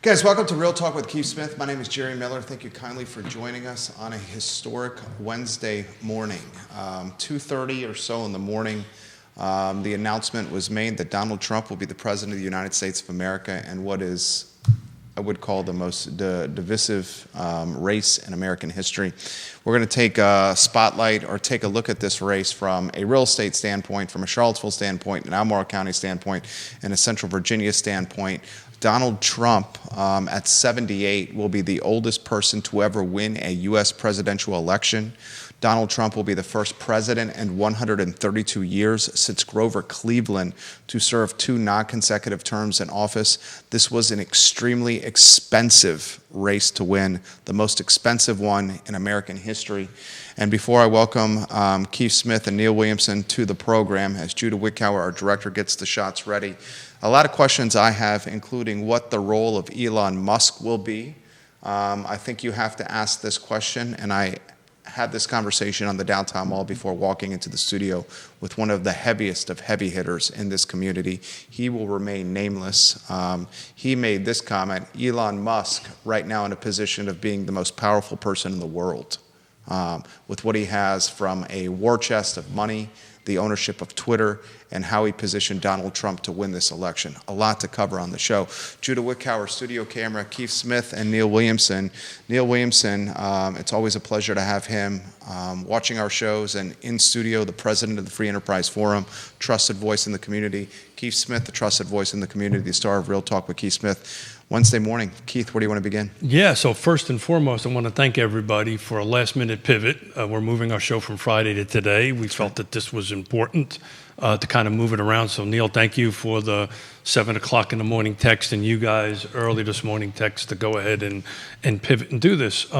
Guys, welcome to Real Talk with Keith Smith. My name is Jerry Miller. Thank you kindly for joining us on a historic Wednesday morning. 2:30 or so in the morning, the announcement was made that Donald Trump will be the President of the United States of America in what is, I would call, the most divisive race in American history. We're going to take a spotlight or take a look at this race from a real estate standpoint, from a Charlottesville standpoint, an Albemarle County standpoint, and a Central Virginia standpoint. Donald Trump, at 78, will be the oldest person to ever win a U.S. presidential election. Donald Trump will be the first president in 132 years since Grover Cleveland to serve 2 non-consecutive terms in office. This was an extremely expensive race to win, the most expensive one in American history. And before I welcome Keith Smith and Neil Williamson to the program, as Judah Wickower, our director, gets the shots ready, a lot of questions I have, including what the role of Elon Musk will be. I think you have to ask this question, and I had this conversation on the downtown mall before walking into the studio with one of the heaviest of heavy hitters in this community. He will remain nameless. He made this comment: Elon Musk, right now in a position of being the most powerful person in the world, with what he has from a war chest of money, the ownership of Twitter, and how he positioned Donald Trump to win this election. A lot to cover on the show. Judah Wickower, studio camera, Keith Smith, and Neil Williamson. Neil Williamson, it's always a pleasure to have him watching our shows and in studio, the president of the Free Enterprise Forum, trusted voice in the community. Keith Smith, the trusted voice in the community, the star of Real Talk with Keith Smith. Wednesday morning. Keith, where do you want to begin? Yeah, so first and foremost, I want to thank everybody for a last-minute pivot. We're moving our show from Friday to today. We felt that this was important to kind of move it around. So, Neil, thank you for the 7 o'clock in the morning text, and you guys early this morning text to go ahead and pivot and do this.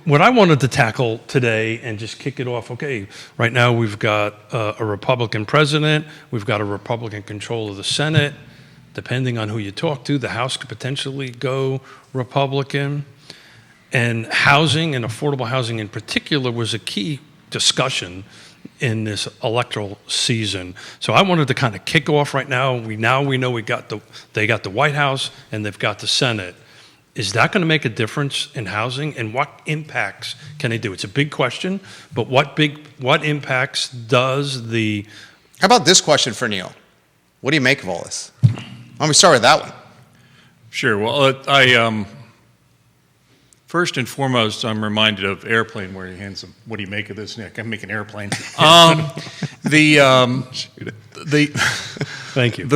What I wanted to tackle today and just kick it off, okay, right now we've got a Republican president. We've got a Republican control of the Senate. Depending on who you talk to, the House could potentially go Republican. And housing and affordable housing in particular was a key discussion in this electoral season. So I wanted to kind of kick off right now. We know they got the White House and they've got the Senate. Is that going to make a difference in housing, and what impacts can they do? It's a big question, but what impacts does the... How about this question for Neil? What do you make of all this? Let me start with that one. Sure. Well, first and foremost, I'm reminded of Airplane, where he hands him, "What do you make of this, Nick?" I'm making Airplane. Thank you.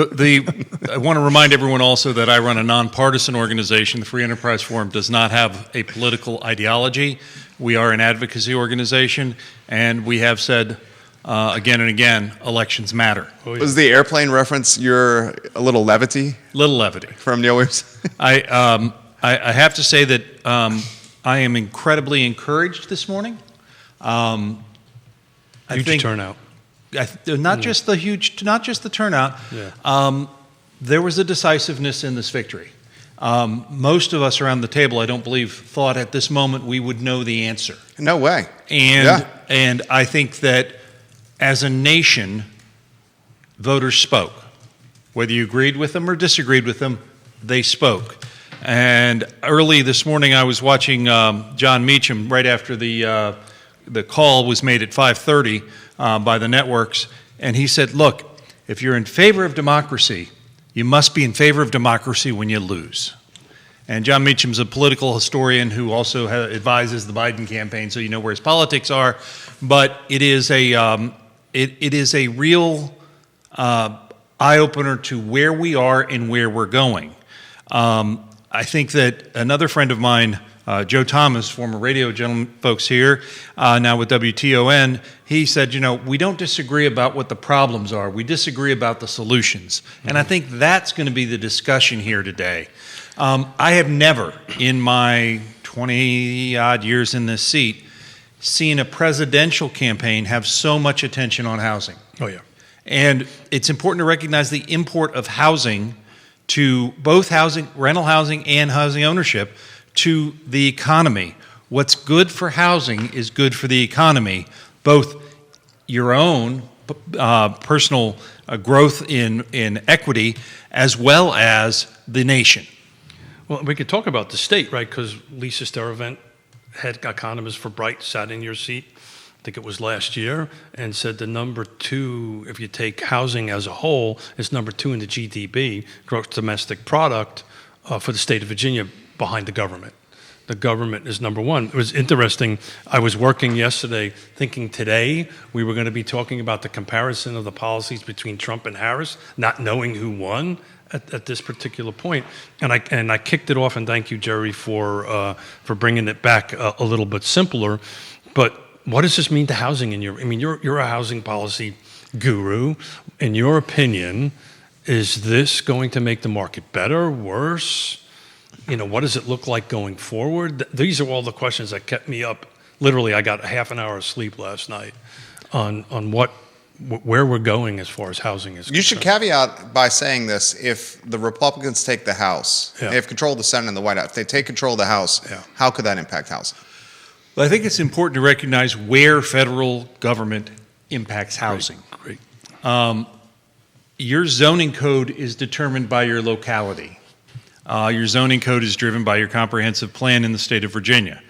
I want to remind everyone also that I run a nonpartisan organization. The Free Enterprise Forum does not have a political ideology. We are an advocacy organization, and we have said again and again, elections matter. Oh, yeah. Was the Airplane reference your a little levity? Little levity. From Neil Williamson? I have to say that I am incredibly encouraged this morning. Huge turnout. Not just the turnout. Yeah. There was a decisiveness in this victory. Most of us around the table, I don't believe, thought at this moment we would know the answer. No way. And I think that as a nation, voters spoke. Whether you agreed with them or disagreed with them, they spoke. And early this morning, I was watching John Meacham right after the call was made at 5:30 by the networks, and he said, "Look, if you're in favor of democracy, you must be in favor of democracy when you lose." And John Meacham's a political historian who also advises the Biden campaign, so you know where his politics are. But it is a real eye-opener to where we are and where we're going. I think that another friend of mine, Joe Thomas, former radio gentleman folks here, now with WTON, he said, we don't disagree about what the problems are. We disagree about the solutions. And I think that's going to be the discussion here today. I have never, in my 20-odd years in this seat, seen a presidential campaign have so much attention on housing. Oh, yeah. And it's important to recognize the import of housing to both housing, rental housing, and housing ownership to the economy. What's good for housing is good for the economy, both your own personal growth in equity as well as the nation. Well, we could talk about the state, right? Because Lisa Steravent, head economist for Bright, sat in your seat, I think it was last year, and said the number 2, if you take housing as a whole, is number 2 in the GDP, gross domestic product, for the state of Virginia, behind the government. The government is number 1. It was interesting. I was working yesterday thinking today we were going to be talking about the comparison of the policies between Trump and Harris, not knowing who won at this particular point. And I kicked it off, and thank you, Jerry, for bringing it back a little bit simpler. But what does this mean to housing you're a housing policy guru. In your opinion, is this going to make the market better, worse? What does it look like going forward? These are all the questions that kept me up. Literally, I got half an hour of sleep last night on where we're going as far as housing is concerned. You should caveat by saying this: if the Republicans take the House, Yeah. they have control of the Senate and the White House. If they take control of the House, Yeah. how could that impact housing? Well, I think it's important to recognize where federal government impacts housing. Great. Your zoning code is determined by your locality. Your zoning code is driven by your comprehensive plan in the state of Virginia.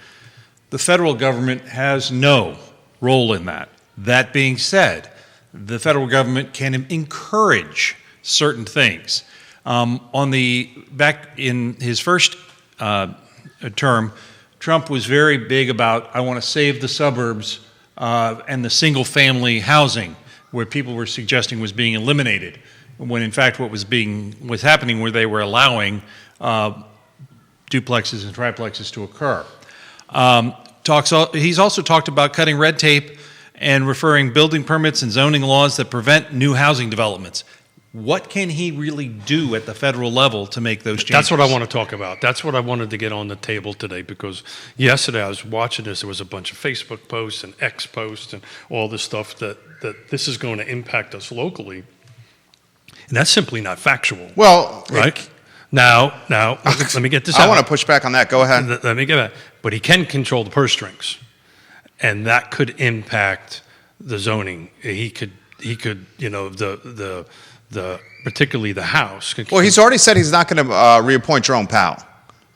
The federal government has no role in that. That being said, the federal government can encourage certain things. Back in his first term, Trump was very big about, I want to save the suburbs and the single-family housing, where people were suggesting was being eliminated, when in fact what was happening where they were allowing duplexes and triplexes to occur. He's also talked about cutting red tape and referring building permits and zoning laws that prevent new housing developments. What can he really do at the federal level to make those changes? That's what I want to talk about. That's what I wanted to get on the table today, because yesterday I was watching this. There was a bunch of Facebook posts and X posts and all this stuff that this is going to impact us locally. And that's simply not factual. Well, right? Now, let me get this out. I want to push back on that. Go ahead. Let me get back. But he can control the purse strings, and that could impact the zoning. He could, the particularly the House. Well, he's already said he's not going to reappoint Jerome Powell.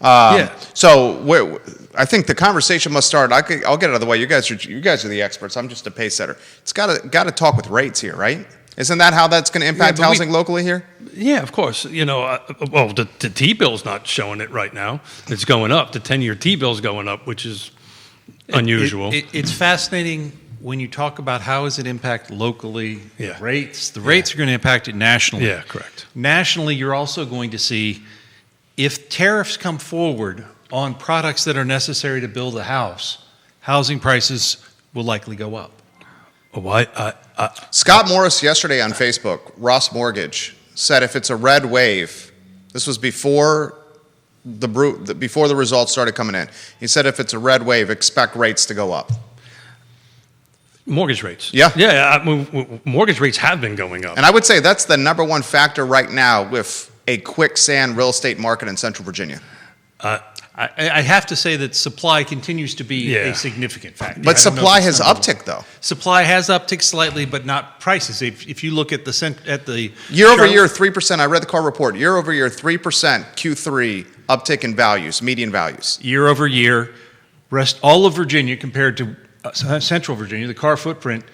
Yeah. So I think the conversation must start. I'll get it out of the way. You guys are the experts. I'm just a pace setter. It's got to talk with rates here, right? Isn't that how that's going to impact housing locally here? Yeah, of course. The T-bill's not showing it right now. It's going up. The 10-year T-bill's going up, which is unusual. It's fascinating when you talk about how does it impact locally, Yeah. the rates. The rates are going to impact it nationally. Yeah, correct. Nationally, you're also going to see if tariffs come forward on products that are necessary to build a house, housing prices will likely go up. Scott Morris yesterday on Facebook, Ross Mortgage, said if it's a red wave, this was before the results started coming in. He said if it's a red wave, expect rates to go up. Mortgage rates. Yeah. Yeah, mortgage rates have been going up. And I would say that's the number one factor right now with a quicksand real estate market in Central Virginia. I have to say that supply continues to be a significant factor. But supply has upticked, though. Supply has upticked slightly, but not prices. If you look at the year over year, 3%. I read the car report. Year over year, 3% Q3 uptick in values, median values. Year over year, all of Virginia compared to Central Virginia, the car footprint,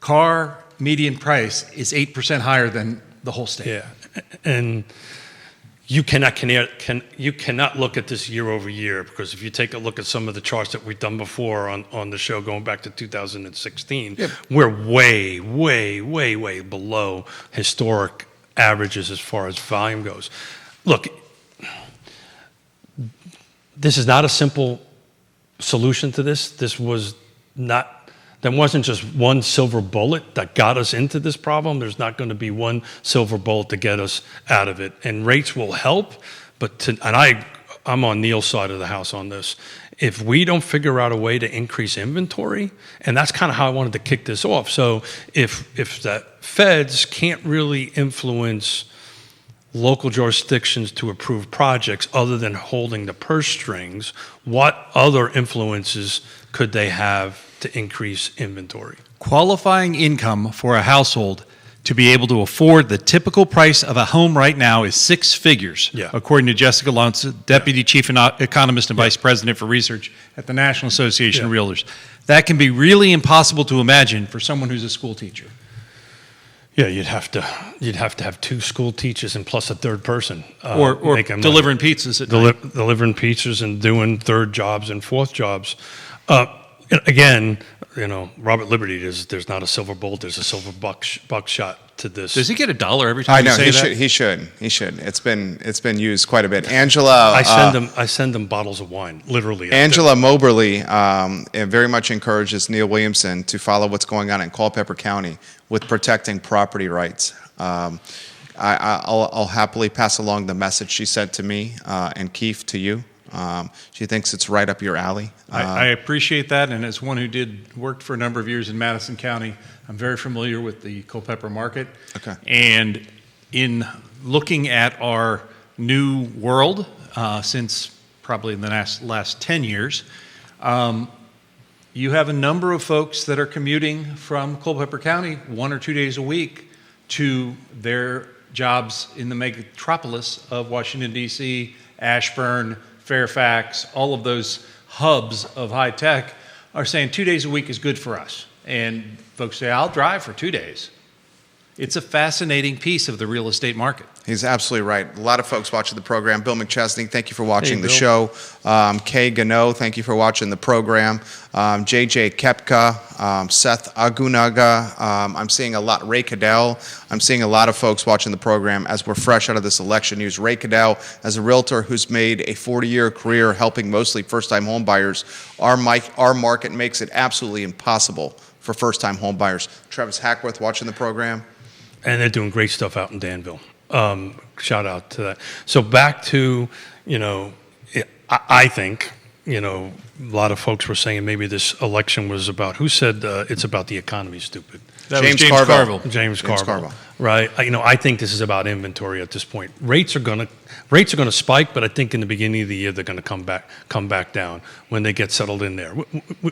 car median price is 8% higher than the whole state. Yeah, and you cannot look at this year over year, because if you take a look at some of the charts that we've done before on the show going back to 2016, we're way below historic averages as far as volume goes. Look, this is not a simple solution to this. There wasn't just one silver bullet that got us into this problem. There's not going to be one silver bullet to get us out of it. And rates will help, I'm on Neil's side of the house on this. If we don't figure out a way to increase inventory, and that's kind of how I wanted to kick this off. So if the feds can't really influence local jurisdictions to approve projects other than holding the purse strings, what other influences could they have to increase inventory? Qualifying income for a household to be able to afford the typical price of a home right now is six figures, Yeah. according to Jessica Luntz, Deputy Chief Economist and Vice President for Research at the National Association of Realtors. That can be really impossible to imagine for someone who's a school teacher. Yeah, you'd have to have two school teachers and plus a third person. Or making money. delivering pizzas at night. Delivering pizzas and doing third jobs and fourth jobs. Again, Robert Liberty, there's not a silver bullet, there's a silver buckshot to this. Does he get $1 every time I know you say that? he should. It's been used quite a bit. Angela, I send them bottles of wine, literally. Angela Moberly very much encourages Neil Williamson to follow what's going on in Culpeper County with protecting property rights. I'll happily pass along the message she sent to me and Keith to you. She thinks it's right up your alley. I appreciate that, and as one who worked for a number of years in Madison County, I'm very familiar with the Culpeper market. Okay. And in looking at our new world since probably in the last 10 years, you have a number of folks that are commuting from Culpeper County 1 or 2 days a week to their jobs in the metropolis of Washington, D.C., Ashburn, Fairfax, all of those hubs of high tech are saying 2 days a week is good for us. And folks say, I'll drive for 2 days. It's a fascinating piece of the real estate market. He's absolutely right. A lot of folks watching the program. Bill McChesney, thank you for watching the Bill. show. Kay Gano, thank you for watching the program. JJ Kepka, Seth Agunaga. I'm seeing a lot. Ray Cadell. I'm seeing a lot of folks watching the program as we're fresh out of this election news. Ray Cadell, as a realtor who's made a 40-year career helping mostly first-time home buyers, our market makes it absolutely impossible for first-time home buyers. Travis Hackworth watching the program. And they're doing great stuff out in Danville. Shout out to that. So back to, I think, a lot of folks were saying maybe this election was about, who said it's about the economy, stupid? That James was Carville. James Carville. Right. I think this is about inventory at this point. Rates are going to spike, but I think in the beginning of the year they're going to come back down when they get settled in there.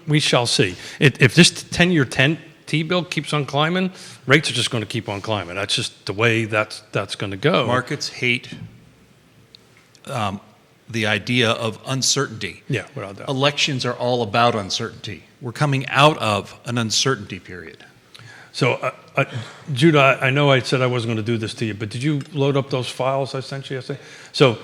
We shall see. If this 10-year T-bill keeps on climbing, rates are just going to keep on climbing. That's just the way that's going to go. Markets hate the idea of uncertainty. Yeah, without doubt. Elections are all about uncertainty. We're coming out of an uncertainty period. So, Judah, I know I said I wasn't going to do this to you, but did you load up those files I sent you yesterday? So,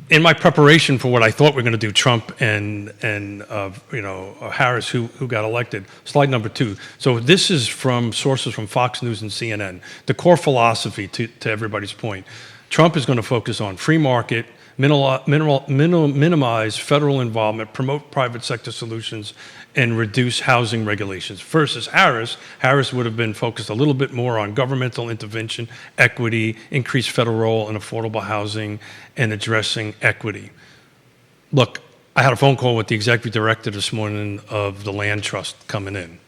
in my preparation for what I thought we were going to do, Trump and Harris, who got elected, slide number 2. So this is from sources from Fox News and CNN. The core philosophy, to everybody's point, Trump is going to focus on free market, minimize federal involvement, promote private sector solutions, and reduce housing regulations. Versus Harris would have been focused a little bit more on governmental intervention, equity, increased federal role in affordable housing, and addressing equity. Look, I had a phone call with the executive director this morning of the land trust coming in.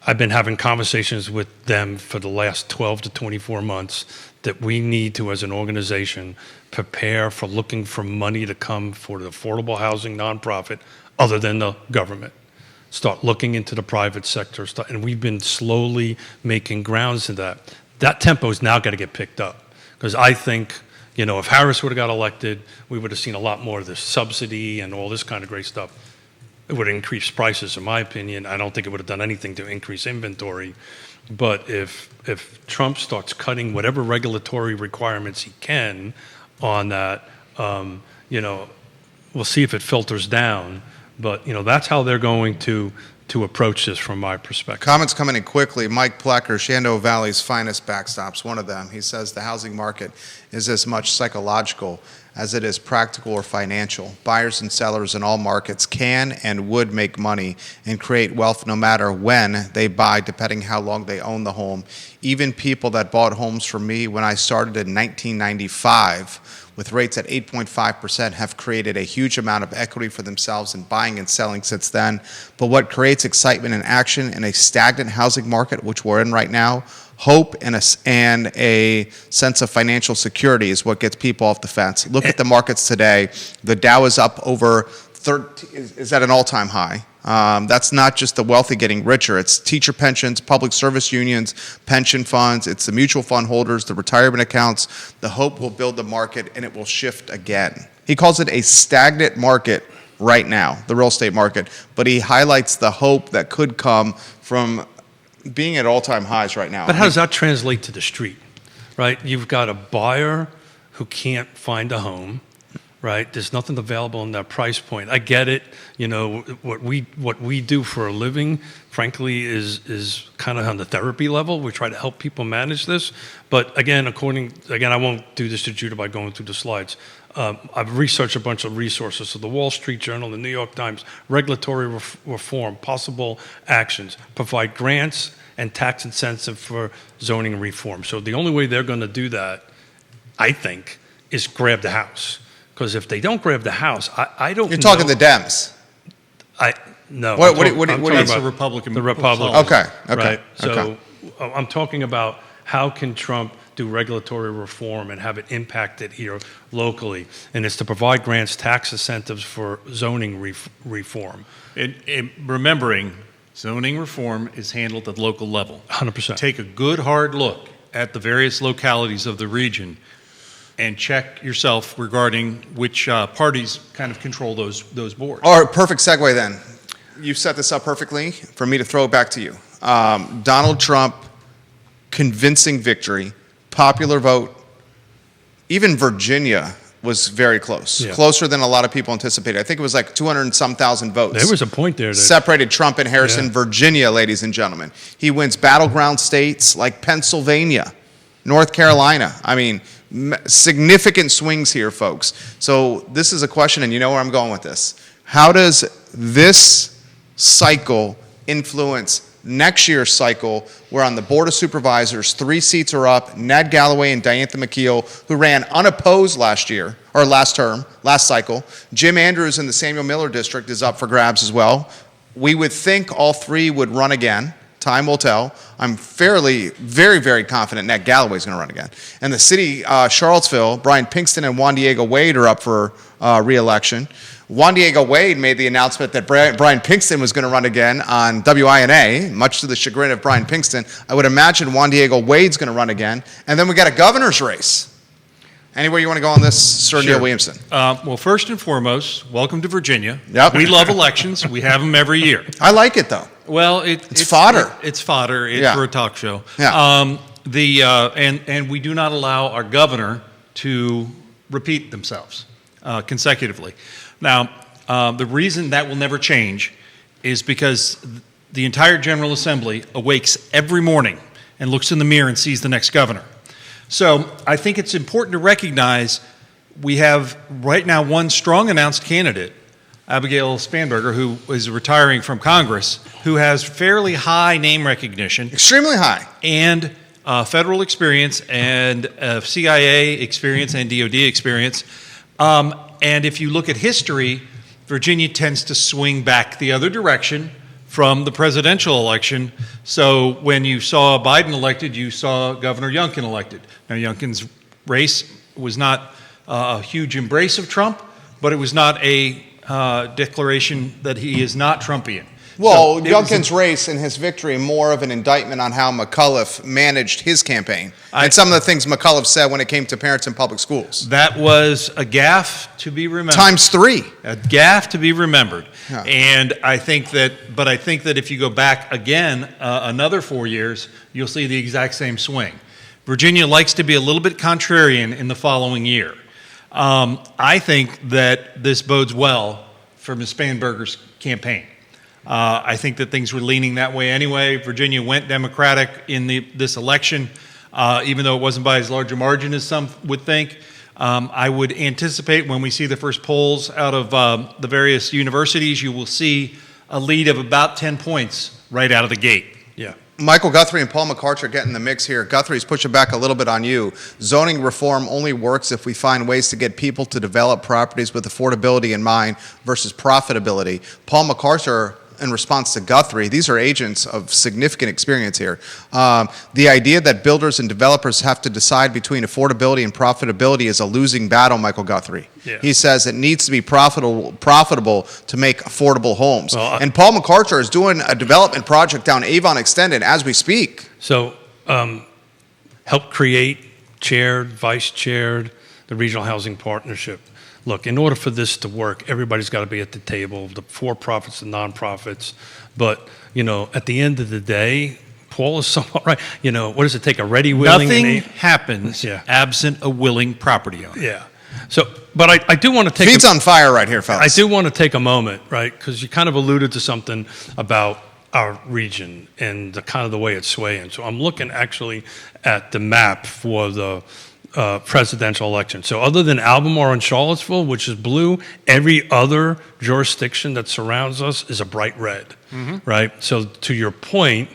I've been having conversations with them for the last 12 to 24 months that we need to, as an organization, prepare for looking for money to come for the affordable housing nonprofit other than the government. Start looking into the private sector, and we've been slowly making grounds in that. That tempo is now got to get picked up, because I think, if Harris would have got elected, we would have seen a lot more of this subsidy and all this kind of great stuff. It would have increased prices, in my opinion. I don't think it would have done anything to increase inventory. But if Trump starts cutting whatever regulatory requirements he can on that, we'll see if it filters down. But that's how they're going to approach this from my perspective. Comments coming in quickly. Mike Plecker, Shenandoah Valley's finest backstops, one of them. He says the housing market is as much psychological as it is practical or financial. Buyers and sellers in all markets can and would make money and create wealth no matter when they buy, depending how long they own the home. Even people that bought homes from me when I started in 1995 with rates at 8.5% have created a huge amount of equity for themselves in buying and selling since then. But what creates excitement and action in a stagnant housing market, which we're in right now, hope and a sense of financial security is what gets people off the fence. Look at the markets today. The Dow is up over 13, is at an all-time high. That's not just the wealthy getting richer. It's teacher pensions, public service unions, pension funds. It's the mutual fund holders, the retirement accounts. The hope will build the market, and it will shift again. He calls it a stagnant market right now, the real estate market, but he highlights the hope that could come from being at all-time highs right now. But how does that translate to the street, right? You've got a buyer who can't find a home, right? There's nothing available in that price point. I get it. You know, what we do for a living, frankly, is kind of on the therapy level. We try to help people manage this. But again, I won't do this to Judah by going through the slides. I've researched a bunch of resources. So the Wall Street Journal, the New York Times, regulatory reform, possible actions, provide grants and tax incentive for zoning reform. So the only way they're going to do that, I think, is grab the house. Because if they don't grab the house, I don't know. You're talking the Dems. No. What I'm do you talking That's about a Republican. the Republicans. Okay. Right? So Okay. I'm talking about how can Trump do regulatory reform and have it impact it here locally. And it's to provide grants, tax incentives for zoning reform. And remembering, zoning reform is handled at the local level. 100%. Take a good hard look at the various localities of the region and check yourself regarding which parties kind of control those boards. All right, perfect segue then. You set this up perfectly for me to throw it back to you. Donald Trump, convincing victory, popular vote. Even Virginia was very close, closer than a lot of people anticipated. I think it was like 200 and some thousand votes. There was a point there that separated Trump and Harris in Virginia, ladies and gentlemen. He wins battleground states like Pennsylvania, North Carolina. I mean, significant swings here, folks. So this is a question, and you know where I'm going with this. How does this cycle influence next year's cycle, where on the Board of Supervisors, 3 seats are up, Ned Galloway and Diantha McKeel, who ran unopposed last cycle. Jim Andrews in the Samuel Miller District is up for grabs as well. We would think all 3 would run again. Time will tell. I'm very, very confident Ned Galloway is going to run again. And the city, Charlottesville, Brian Pinkston and Juan Diego Wade are up for re-election. Juan Diego Wade made the announcement that Brian Pinkston was going to run again on WINA, much to the chagrin of Brian Pinkston. I would imagine Juan Diego Wade's going to run again. And then we got a governor's race. Anywhere you want to go on this, Sir Neil Williamson? Well, first and foremost, welcome to Virginia. Yep. We love elections. We have them every year. I like it, though. Well, it's fodder. It's fodder for a talk show. Yeah. And we do not allow our governor to repeat themselves consecutively. Now, the reason that will never change is because the entire General Assembly awakes every morning and looks in the mirror and sees the next governor. So I think it's important to recognize we have right now one strong announced candidate, Abigail Spanberger, who is retiring from Congress, who has fairly high name recognition. Extremely high. And federal experience and CIA experience and DOD experience. And if you look at history, Virginia tends to swing back the other direction from the presidential election. So when you saw Biden elected, you saw Governor Youngkin elected. Now, Youngkin's race was not a huge embrace of Trump, but it was not a declaration that he is not Trumpian. Well, so Youngkin's race and his victory more of an indictment on how McAuliffe managed his campaign and some of the things McAuliffe said when it came to parents in public schools. That was a gaffe to be remembered. Times 3. A gaffe to be remembered. Yeah. And I think that if you go back again another 4 years, you'll see the exact same swing. Virginia likes to be a little bit contrarian in the following year. I think that this bodes well for Ms. Spanberger's campaign. I think that things were leaning that way anyway. Virginia went Democratic in this election, even though it wasn't by as large a margin as some would think. I would anticipate when we see the first polls out of the various universities, you will see a lead of about 10 points right out of the gate. Yeah. Michael Guthrie and Paul McCarthy are getting the mix here. Guthrie's pushing back a little bit on you. Zoning reform only works if we find ways to get people to develop properties with affordability in mind versus profitability. Paul McCarthy in response to Guthrie, these are agents of significant experience here. The idea that builders and developers have to decide between affordability and profitability is a losing battle, Michael Guthrie. Yeah. He says it needs to be profitable to make affordable homes. Well, and Paul McCarter is doing a development project down Avon Extended as we speak. So, help create, chaired, vice chaired, the Regional Housing Partnership. Look, in order for this to work, everybody's got to be at the table, the for-profits, the nonprofits. But, at the end of the day, Paul is somewhat right. What does it take? A ready, willing, Nothing happens Yeah. absent a willing property owner. Yeah. So, but I do want to take Feet's on fire right here, fellas. I do want to take a moment, right? Because you kind of alluded to something about our region and the kind of the way it's swaying. So I'm looking actually at the map for the presidential election. So other than Albemarle and Charlottesville, which is blue, every other jurisdiction that surrounds us is a bright red, right? So to your point,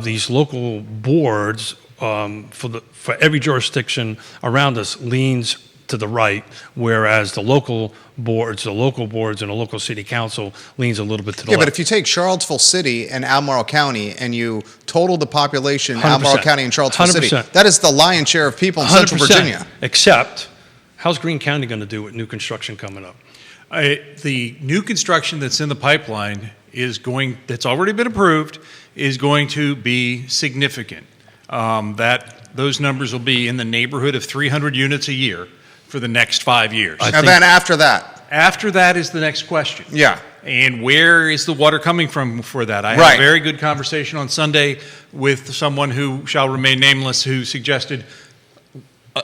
these local boards for every jurisdiction around us leans to the right, whereas the local boards and the local city council leans a little bit to the Yeah, left. but if you take Charlottesville City and Albemarle County and you total the population, in Albemarle 100%. County and Charlottesville City, 100%. that is the lion's share of people in Central 100%. Virginia. Except, how's Greene County going to do with new construction coming up? The new construction that's in the pipeline that's already been approved, is going to be significant. Those numbers will be in the neighborhood of 300 units a year for the next 5 years. And then after that, After that is the next question. yeah. And where is the water coming from for that? I had Right. a very good conversation on Sunday with someone who shall remain nameless, who suggested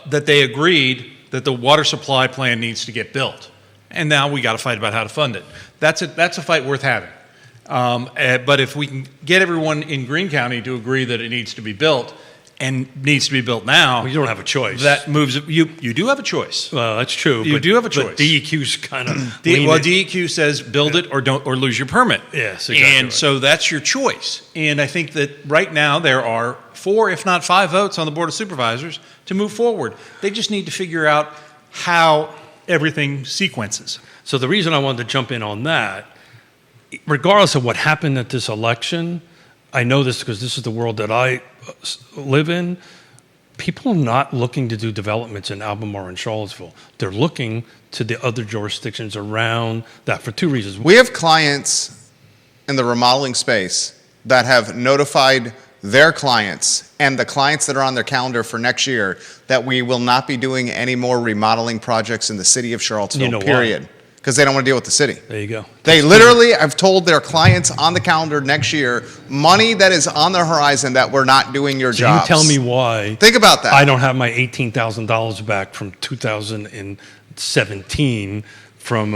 that they agreed that the water supply plan needs to get built. And now we got to fight about how to fund it. That's a fight worth having. But if we can get everyone in Greene County to agree that it needs to be built, and needs to be built now, Well, you don't have a choice. that moves it. You do have a choice. Well, that's true. You do have a choice. But DEQ's kind of DEQ says build it or don't, or lose your permit. Yes, exactly And right. so that's your choice. And I think that right now there are 4, if not 5 votes on the Board of Supervisors to move forward. They just need to figure out how everything sequences. So the reason I wanted to jump in on that, regardless of what happened at this election, I know this because this is the world that I live in. People are not looking to do developments in Albemarle and Charlottesville. They're looking to the other jurisdictions around that for 2 reasons. We have clients in the remodeling space that have notified their clients and the clients that are on their calendar for next year that we will not be doing any more remodeling projects in the city of Charlottesville, You know why? period. Because they don't want to deal with the city. There you go. They literally have told their clients on the calendar next year, money that is on the horizon that we're not doing your So jobs. you tell me why Think about that. I don't have my $18,000 back from 2017 from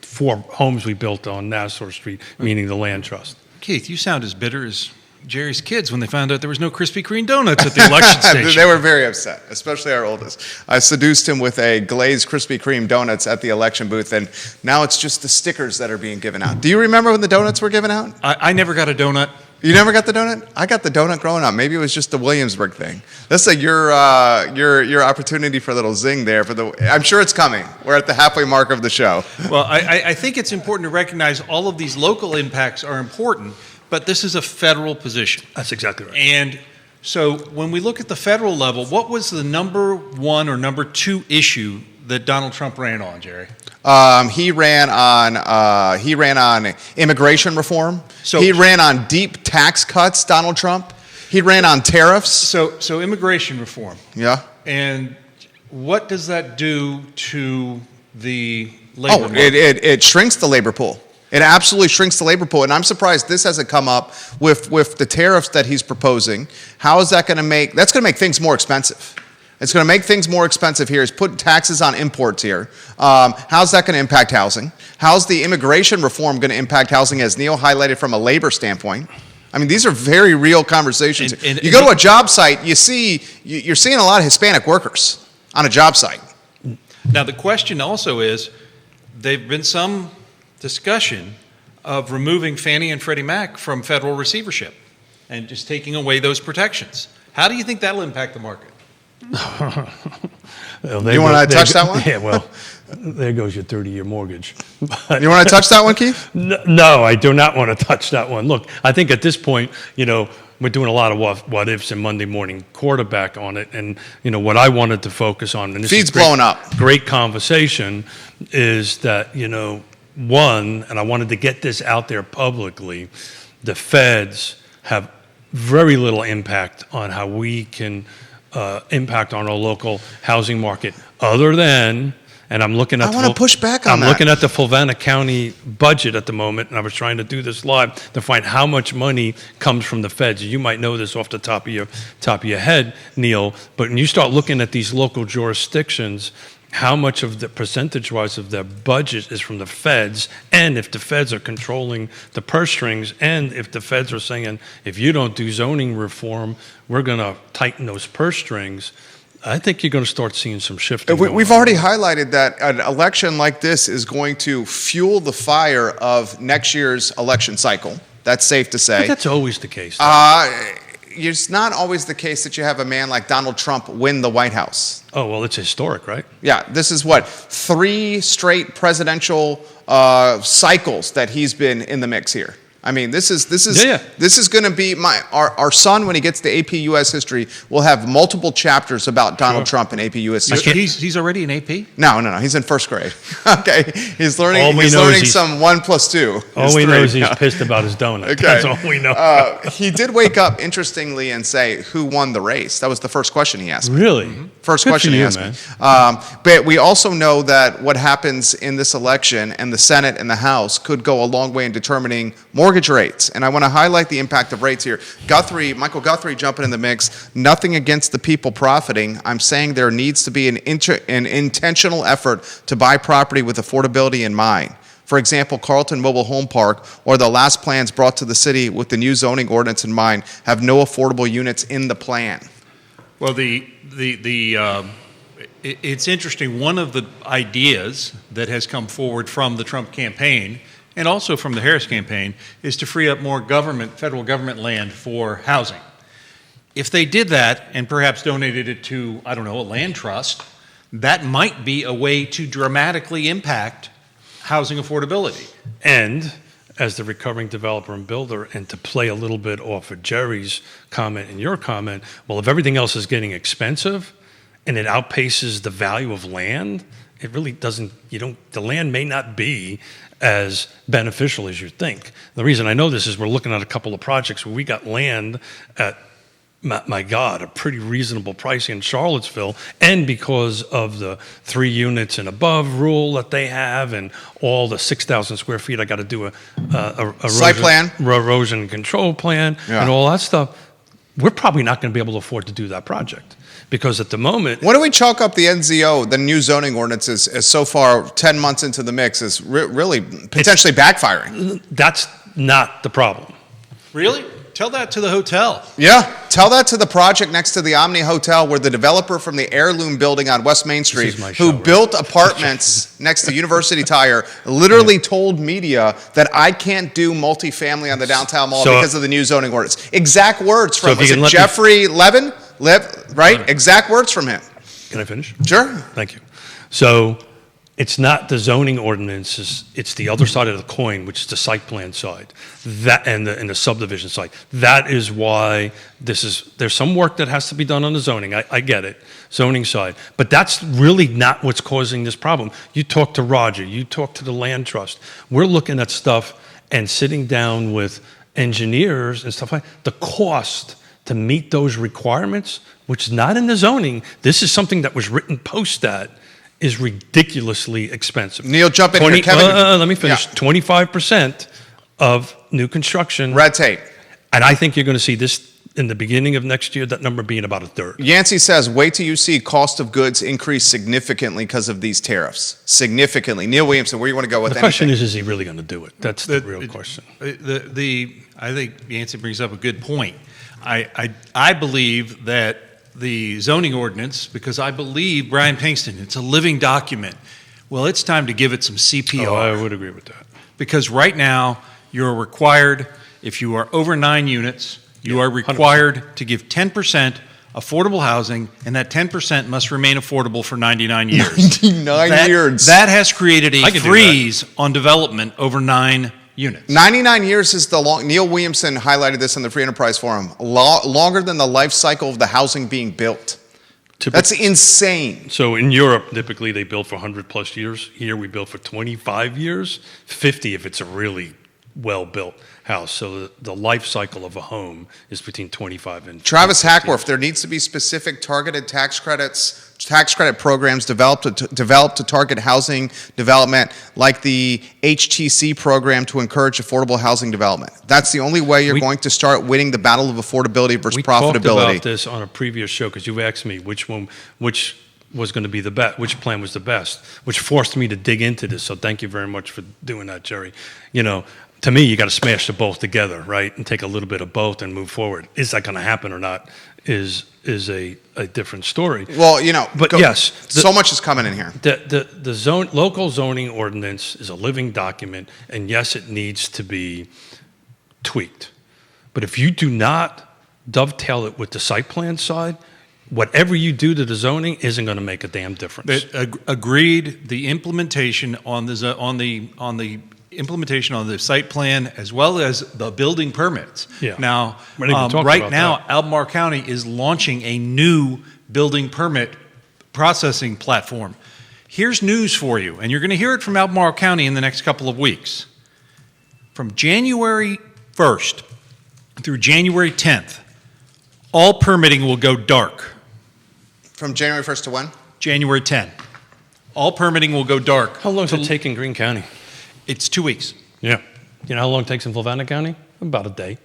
4 homes we built on Nassau Street, meaning the land trust. Keith, you sound as bitter as Jerry's kids when they found out there was no Krispy Kreme donuts at the election station. They were very upset, especially our oldest. I seduced him with a glazed Krispy Kreme donuts at the election booth, and now it's just the stickers that are being given out. Do you remember when the donuts were given out? I never got a donut. You never got the donut? I got the donut growing up. Maybe it was just the Williamsburg thing. That's like your opportunity for a little zing there. I'm sure it's coming. We're at the halfway mark of the show. Well, I think it's important to recognize all of these local impacts are important, but this is a federal position. That's exactly right. And so when we look at the federal level, what was the number 1 or number 2 issue that Donald Trump ran on, Jerry? He ran on immigration reform. So- he ran on deep tax cuts, Donald Trump. He ran on tariffs. So immigration reform. Yeah. And what does that do to the labor Oh, market? it shrinks the labor pool. It absolutely shrinks the labor pool. And I'm surprised this hasn't come up with the tariffs that he's proposing. How is that going to that's going to make things more expensive. It's going to make things more expensive here. He's put taxes on imports here. How's that going to impact housing? How's the immigration reform going to impact housing, as Neil highlighted from a labor standpoint? I mean, these are very real conversations. You go to a job site, you're seeing a lot of Hispanic workers on a job site. Now, the question also is, there've been some discussion of removing Fannie and Freddie Mac from federal receivership and just taking away those protections. How do you think that'll impact the market? Well, You want to touch that one? Yeah, well, There goes your 30-year mortgage. You want to touch that one, Keith? No, I do not want to touch that one. Look, I think at this point, we're doing a lot of what ifs and Monday morning quarterback on it. And, what I wanted to focus on, and this Feed's is great, blowing up. Great conversation, is that, one, and I wanted to get this out there publicly, the feds have very little impact on how we can impact on our local housing market, other than, and I'm looking at. I want to push back on that. I'm looking at the Fulvana County budget at the moment, and I was trying to do this live to find how much money comes from the feds. You might know this off the top of your head, Neil, but when you start looking at these local jurisdictions, how much of the percentage-wise of their budget is from the feds, and if the feds are controlling the purse strings, and if the feds are saying, if you don't do zoning reform, we're going to tighten those purse strings, I think you're going to start seeing some shifting. We've already highlighted that an election like this is going to fuel the fire of next year's election cycle. That's safe to say. But that's always the case. It's not always the case that you have a man like Donald Trump win the White House. Oh, well, it's historic, right? Yeah, this is 3 straight presidential cycles that he's been in the mix here. I mean, this is going to be our son, when he gets to AP US history, will have multiple chapters about Donald Trump in AP US history. He's already in AP? No, he's in first grade. Okay, he's learning. All we He's know learning is some 1 + 2. All we know is he's pissed about his donut. Okay. That's all we know. He did wake up, interestingly, and say, who won the race? That was the first question he asked me. Really? First Good question for he you, asked man. me. But we also know that what happens in this election and the Senate and the House could go a long way in determining mortgage rates. And I want to highlight the impact of rates here. Michael Guthrie jumping in the mix. Nothing against the people profiting. I'm saying there needs to be an intentional effort to buy property with affordability in mind. For example, Carlton Mobile Home Park or the last plans brought to the city with the new zoning ordinance in mind have no affordable units in the plan. Well, it's interesting. One of the ideas that has come forward from the Trump campaign and also from the Harris campaign is to free up more federal government land for housing. If they did that and perhaps donated it to, a land trust, that might be a way to dramatically impact housing affordability. And as the recovering developer and builder, and to play a little bit off of Jerry's comment and your comment, well, if everything else is getting expensive and it outpaces the value of land, it really doesn't, the land may not be as beneficial as you think. The reason I know this is we're looking at a couple of projects where we got land at, my God, a pretty reasonable price in Charlottesville, and because of the 3 units and above rule that they have and all the 6,000 square feet, I got to do a site plan, erosion control plan, and all that stuff, we're probably not going to be able to afford to do that project. Because at the moment... What do we chalk up the NZO, the new zoning ordinances, as so far 10 months into the mix, is really potentially backfiring? That's not the problem. Really? Tell that to the hotel. Yeah, tell that to the project next to the Omni Hotel, where the developer from the Heirloom building on West Main Street, who built apartments next to University Tire, literally told media that I can't do multifamily on the downtown mall because of the new zoning ordinance. Exact words from, was it Jeffrey Levin? Right? Exact words from him. Can I finish? Sure. Thank you. So it's not the zoning ordinances, it's the other side of the coin, which is the site plan side, that and the subdivision side. That is why there's some work that has to be done on the zoning. I get it, zoning side. But that's really not what's causing this problem. You talk to Roger, you talk to the land trust. We're looking at stuff and sitting down with engineers and stuff like that. The cost to meet those requirements, which is not in the zoning, this is something that was written post that, is ridiculously expensive. Neil, jump in here. Kevin. Let me finish. 25% of new construction. Red tape. And I think you're going to see this in the beginning of next year, that number being about 1/3. Yancey says, wait till you see cost of goods increase significantly because of these tariffs. Significantly. Neil Williamson, where do you want to go with The question is he really going to do it? That's the real question. I think Yancey brings up a good point. I believe that the zoning ordinance, because I believe, Brian Pinkston, it's a living document. Well, it's time to give it some CPR. Oh, I would agree with that. Because right now, you're required, if you are over 9 units, you are required 100%. To give 10% affordable housing, and that 10% must remain affordable for 99 years. 99 years. That has created I a can do freeze on development over 9 units. 99 years is the long. Neil Williamson highlighted this in the Free Enterprise Forum. Longer than the life cycle of the housing being built. That's insane. So in Europe, typically they build for 100 plus years. Here we build for 25 years, 50 if it's a really well-built house. So the life cycle of a home is between 25 and Travis 50 Hackworth, there needs to be specific targeted tax credit programs developed to target housing development, like the HTC program to encourage affordable housing development. That's the only way you're going to start winning the battle of affordability versus We profitability. talked about this on a previous show because you asked me which was going to be the best, which plan was the best, which forced me to dig into this. So thank you very much for doing that, Jerry. You know, to me, you got to smash the both together, right, and take a little bit of both and move forward. Is that going to happen or not? Is a different story. Well, you know, But yes, so much is coming in here. The local zoning ordinance is a living document, and yes, it needs to be tweaked. But if you do not dovetail it with the site plan side, whatever you do to the zoning isn't going to make a damn difference. Agreed. The implementation on the implementation on the site plan as well as the building permits. Yeah. Now, We didn't even talk right about now, that. Albemarle County is launching a new building permit processing platform. Here's news for you, and you're going to hear it from Albemarle County in the next couple of weeks. From January 1st through January 10th, all permitting will go dark. From January 1st to when? January 10th. All permitting will go dark. How long does it take in Greene County? It's 2 weeks. Yeah. You know how long it takes in Fluvanna County? About a day.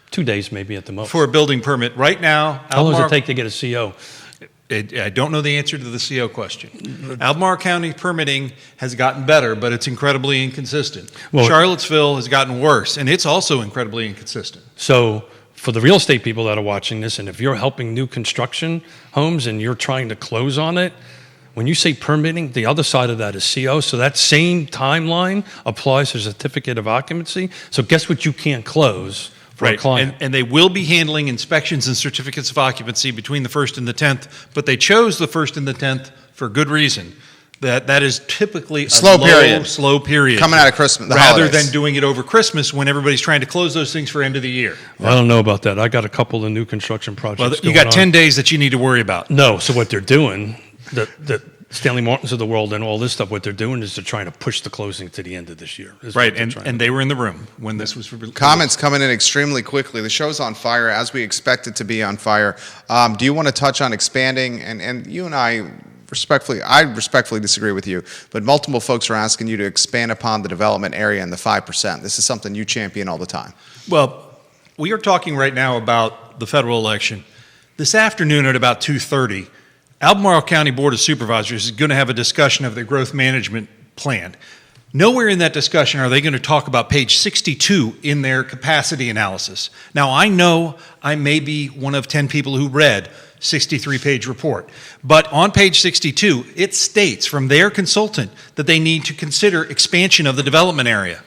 2 days maybe at the most. For a building permit. Right now, How long does it take to get a CO? I don't know the answer to the CO question. Albemarle County permitting has gotten better, but it's incredibly inconsistent. Well, Charlottesville has gotten worse, and it's also incredibly inconsistent. So for the real estate people that are watching this, and if you're helping new construction homes and you're trying to close on it, when you say permitting, the other side of that is CO. So that same timeline applies to certificate of occupancy. So guess what you can't close for a client? And they will be handling inspections and certificates of occupancy between the 1st and the 10th, but they chose the 1st and the 10th for good reason. That is typically a slow period. Coming out of Christmas, the rather holidays. than doing it over Christmas when everybody's trying to close those things for end of the year. Well, I don't know about that. I got a couple of new construction projects Well, you going got on. 10 days that you need to worry about. No, so what they're doing, the Stanley Martins of the world and all this stuff, what they're doing is they're trying to push the closing to the end of this year. is what Right, they're and trying to they were in the room when this was released. Comments coming in extremely quickly. The show's on fire, as we expect it to be on fire. Do you want to touch on expanding? And you and I respectfully disagree with you, but multiple folks are asking you to expand upon the development area and the 5%. This is something you champion all the time. Well, we are talking right now about the federal election. This afternoon at about 2:30, Albemarle County Board of Supervisors is going to have a discussion of their growth management plan. Nowhere in that discussion are they going to talk about page 62 in their capacity analysis. Now, I know I may be one of 10 people who read 63-page report, but on page 62, it states from their consultant that they need to consider expansion of the development area.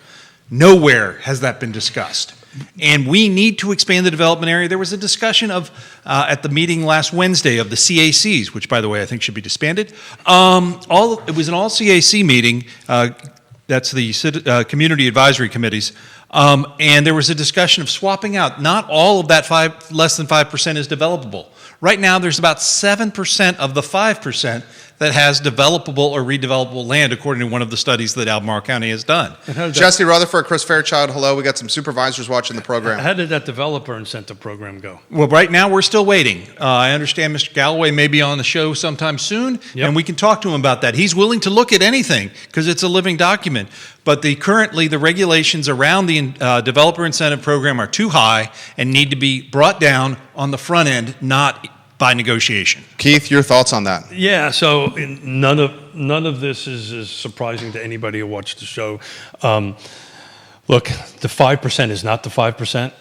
Nowhere has that been discussed. And we need to expand the development area. There was a discussion of, at the meeting last Wednesday, of the CACs, which, by the way, I think should be disbanded. It was an all CAC meeting. That's the community advisory committees. And there was a discussion of swapping out. Not all of that less than 5% is developable. Right now, there's about 7% of the 5% that has developable or redevelopable land, according to one of the studies that Albemarle County has done. Jesse Rutherford, Chris Fairchild, hello. We got some supervisors watching the program. How did that developer incentive program go? Well, right now, we're still waiting. I understand Mr. Galloway may be on the show sometime soon, and we can talk to him about that. He's willing to look at anything because it's a living document. But currently, the regulations around the developer incentive program are too high and need to be brought down on the front end, not by negotiation. Keith, your thoughts on that? Yeah, so none of this is surprising to anybody who watched the show. Look, the 5% is not the 5%.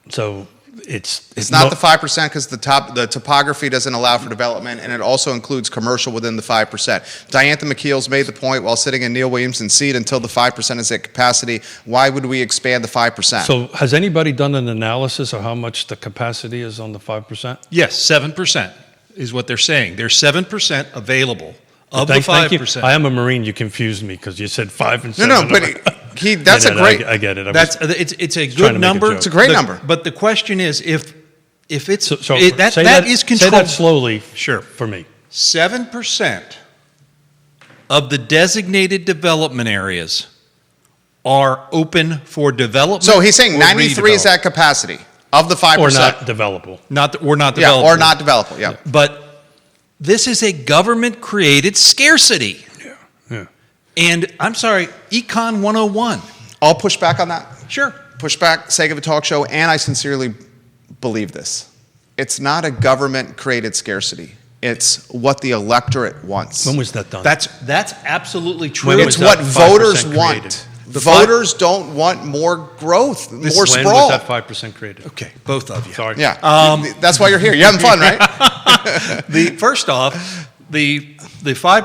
So It's not the 5% because the topography doesn't allow for development, and it also includes commercial within the 5%. Diantha McKeel's made the point while sitting in Neil Williamson's seat until the 5% is at capacity. Why would we expand the 5%? So has anybody done an analysis of how much the capacity is on the 5%? Yes, 7% is what they're saying. There's 7% available of the Thank you. 5%. I am a Marine. You confused me because you said 5 and 7. No, but that's a great. I get it. It's a trying to good make a number. joke. It's a great number. But the question is, if it's So that is Say controlled. that slowly. Sure. For me. 7% of the designated development areas are open for development. So he's saying or 93 is redevelopment. at capacity of the 5%. Or not developable. Or not Yeah, developable. or not developable. Yeah. But this is a government-created scarcity. Yeah. And I'm sorry, Econ 101. I'll push back on that. Sure. Push back, sake of a talk show, and I sincerely believe this. It's not a government-created scarcity. It's what the electorate wants. When was that done? That's absolutely true. When It's was what that 5% voters created? want. Voters don't want more growth, more when sprawl. was that 5% created? Okay, both of you. Sorry. Yeah, that's why you're here. You're having fun, right? First off, the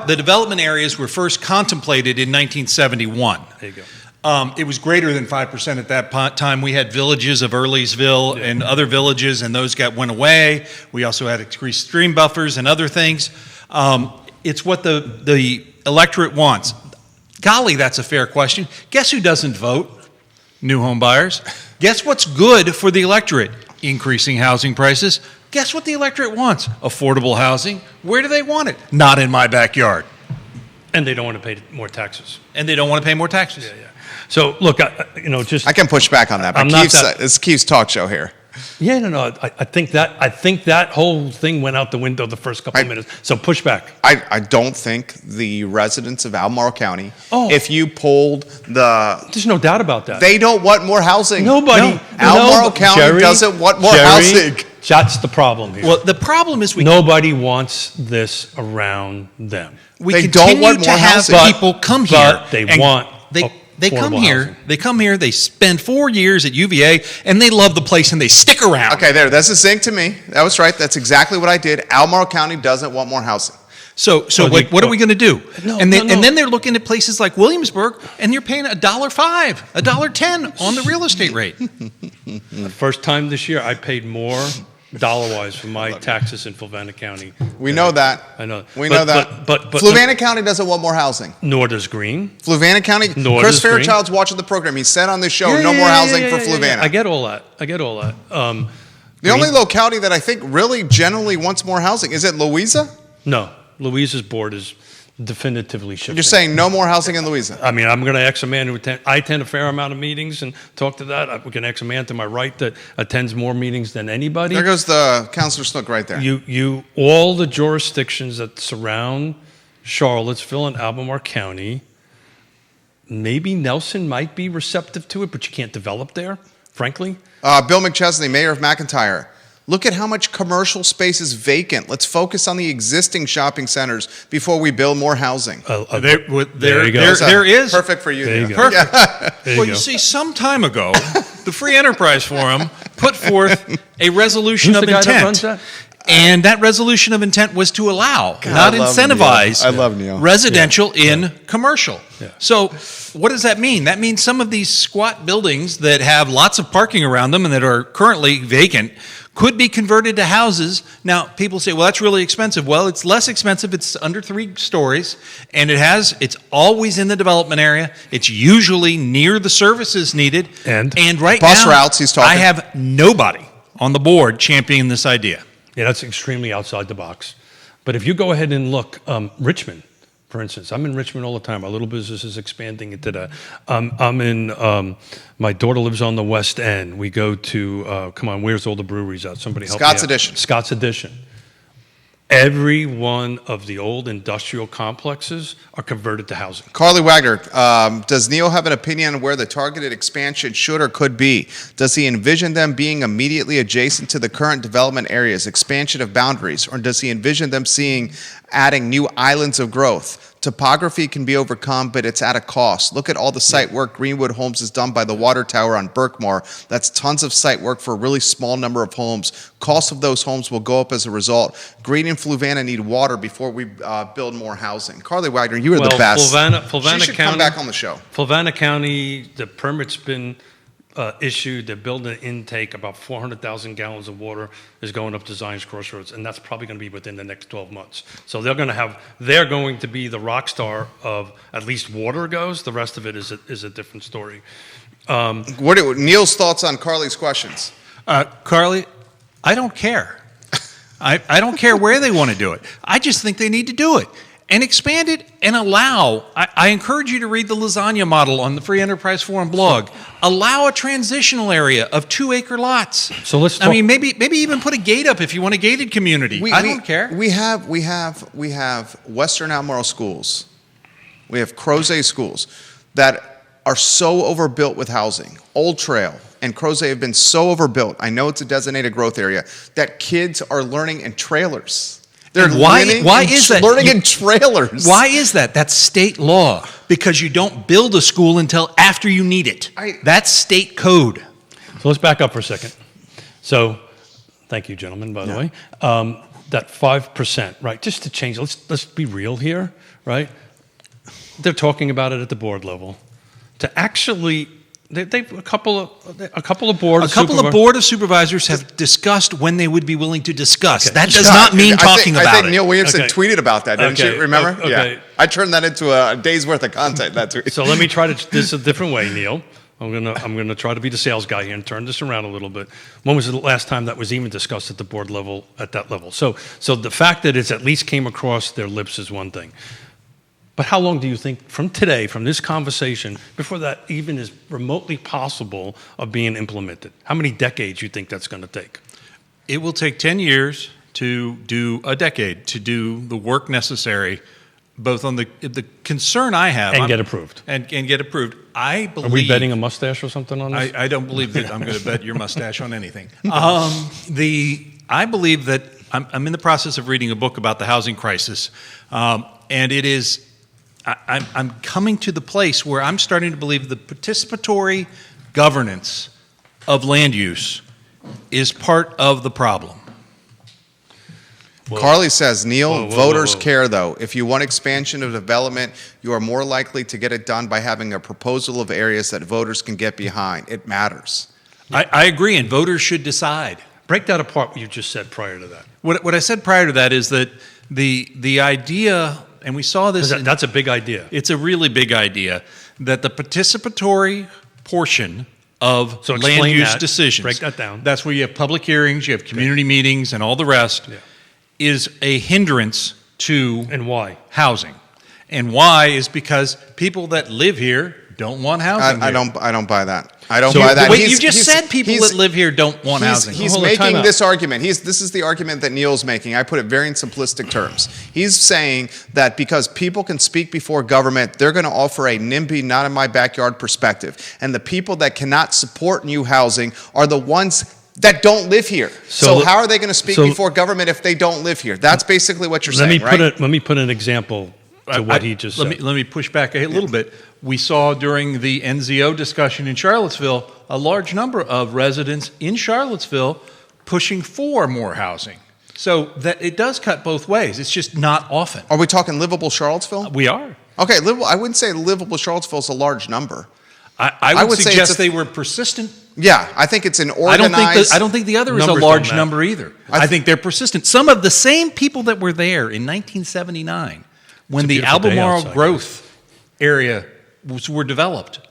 development areas were first contemplated in 1971. There you go. It was greater than 5% at that time. We had villages of Earlysville and other villages, and those went away. We also had increased stream buffers and other things. It's what the electorate wants. Golly, that's a fair question. Guess who doesn't vote? New home buyers. Guess what's good for the electorate? Increasing housing prices. Guess what the electorate wants? Affordable housing. Where do they want it? Not in my backyard. And they don't want to pay more taxes. And they don't want to pay more taxes. Yeah. So look, I can push back on that, but it's Keith's talk show here. Yeah, no. I think that whole thing went out the window the first couple of minutes. So push back. I don't think the residents of Albemarle County, Oh. if you polled There's no doubt about that. they don't want more housing. Nobody. Albemarle County Jerry, doesn't want more Jerry, housing. That's the problem here. Well, the problem is Nobody wants this around them. we They continue don't want to more have housing. people come here. But they and want They come affordable here. housing. They come here. They spend 4 years at UVA, and they love the place, and they stick around. Okay, that's a zinc to me. That was right. That's exactly what I did. Albemarle County doesn't want more housing. So what are we going to do? No, and no. then they're looking at places like Williamsburg, and you're paying $1.05, $1.10 on the real estate rate. The first time this year, I paid more dollar-wise for my taxes in Fluvanna County. We know that. I know. We know that. But Fluvanna County doesn't want more housing. nor does Green. Fluvanna County, Nor Chris does Green. Fairchild's watching the program. He said on this show, Yeah, no yeah, more yeah, housing yeah, for yeah, yeah. Fluvanna. I get all that. The only locality that I think really generally wants more housing, is it Louisa? No, Louisa's board is definitively shifting. You're saying no more housing in Louisa? I mean, I'm going to ask a man who I attend a fair amount of meetings and talk to that. We can ask a man to my right that attends more meetings than anybody. There goes the Counselor Snook right there. All the jurisdictions that surround Charlottesville and Albemarle County, maybe Nelson might be receptive to it, but you can't develop there, frankly. Bill McChesney, Mayor of McIntyre. Look at how much commercial space is vacant. Let's focus on the existing shopping centers before we build more housing. There you go. There is. Perfect for you. There you Neil. go. Perfect. There Well, go. you see, some time ago, the Free Enterprise Forum put forth a resolution Who's of the guy that intent. runs that? And that resolution of intent was to allow, not I love incentivize, Neil. I love Neil. residential in commercial. Yeah. So what does that mean? That means some of these squat buildings that have lots of parking around them and that are currently vacant could be converted to houses. Now, people say, well, that's really expensive. Well, it's less expensive. It's under 3 stories, and it's always in the development area. It's usually near the services needed. And right bus now, routes, he's talking. I have nobody on the board championing this idea. Yeah, that's extremely outside the box. But if you go ahead and look, Richmond, for instance, I'm in Richmond all the time. Our little business is expanding into that. I'm in, my daughter lives on the West End. We go to, where's all the breweries out? Somebody help me out. Scott's Addition. Scott's Addition. Every one of the old industrial complexes are converted to housing. Carly Wagner, does Neil have an opinion on where the targeted expansion should or could be? Does he envision them being immediately adjacent to the current development areas, expansion of boundaries, or does he envision them adding new islands of growth? Topography can be overcome, but it's at a cost. Look at all the site work Greenwood Homes has done by the water tower on Berkmar. That's tons of site work for a really small number of homes. Cost of those homes will go up as a result. Greene and Fluvanna need water before we build more housing. Carly Wagner, you are the best. Fluvanna she should County, come back on the show. Fluvanna County, the permit's been issued. They're building an intake. About 400,000 gallons of water is going up to Zion's Crossroads, and that's probably going to be within the next 12 months. So they're going to be the rock star of at least water goes. The rest of it is a different story. Neil's thoughts on Carly's questions? Carly, I don't care. I don't care where they want to do it. I just think they need to do it and expand it and allow. I encourage you to read the lasagna model on the Free Enterprise Forum blog. Allow a transitional area of 2-acre lots. So let's talk. I mean, maybe even put a gate up if you want a gated community. I don't care. We have Western Albemarle schools. We have Crozet schools that are so overbuilt with housing. Old Trail and Crozet have been so overbuilt. I know it's a designated growth area that kids are learning in trailers. They're why is that? Learning in trailers. Why is that? That's state law, because you don't build a school until after you need it. That's state code. So let's back up for a second. So, thank you, gentlemen, by the way. That 5%, right? Just to change, let's be real here, right? They're talking about it at the board level. To actually, a couple of board of supervisors have discussed when they would be willing to discuss. Okay. That does not mean talking about it. I think Neil Williamson tweeted about that, didn't you? Remember? Okay. Yeah. I turned that into a day's worth of content. That tweet. So let me try this a different way, Neil. I'm gonna try to be the sales guy here and turn this around a little bit. When was the last time that was even discussed at the board level, at that level? So the fact that it's at least came across their lips is one thing. But how long do you think from today, from this conversation, before that even is remotely possible of being implemented? How many decades do you think that's going to take? It will take 10 years to do a decade to do the work necessary, both on the concern I have. And get approved. And get approved. I believe. Are we betting a mustache or something on this? I don't believe that I'm going to bet your mustache on anything. I believe that I'm in the process of reading a book about the housing crisis, and it is. I'm coming to the place where I'm starting to believe the participatory governance of land use is part of the problem. Whoa. Carly says, Neil, voters care, though. If you want expansion of development, you are more likely to get it done by having a proposal of areas that voters can get behind. It matters. I agree, and voters should decide. Break that apart, what you just said prior to that. What I said prior to that is that the idea... And we saw this. That's a big idea. It's a really big idea that the participatory portion of land use decisions. Break that down. That's where you have public hearings, you have community meetings, and all the rest. Is a hindrance to housing. And why is because people that live here don't want housing. I don't buy that. I don't buy that. Wait, you just said people that live here don't want housing. He's making this argument. This is the argument that Neil's making. I put it very in simplistic terms. He's saying that because people can speak before government, they're going to offer a NIMBY, not in my backyard perspective. And the people that cannot support new housing are the ones that don't live here. So how are they going to speak before government if they don't live here? That's basically what you're saying, right? Let me put an example to what he just said. Let me push back a little bit. We saw during the NZO discussion in Charlottesville a large number of residents in Charlottesville pushing for more housing. So that it does cut both ways. It's just not often. Are we talking livable Charlottesville? We are. Okay, I wouldn't say livable Charlottesville is a large number. I would suggest they were persistent. Yeah, I think it's an organized... I don't think the other is a large number either. I think they're persistent. Some of the same people that were there in 1979 when the Albemarle growth area were developed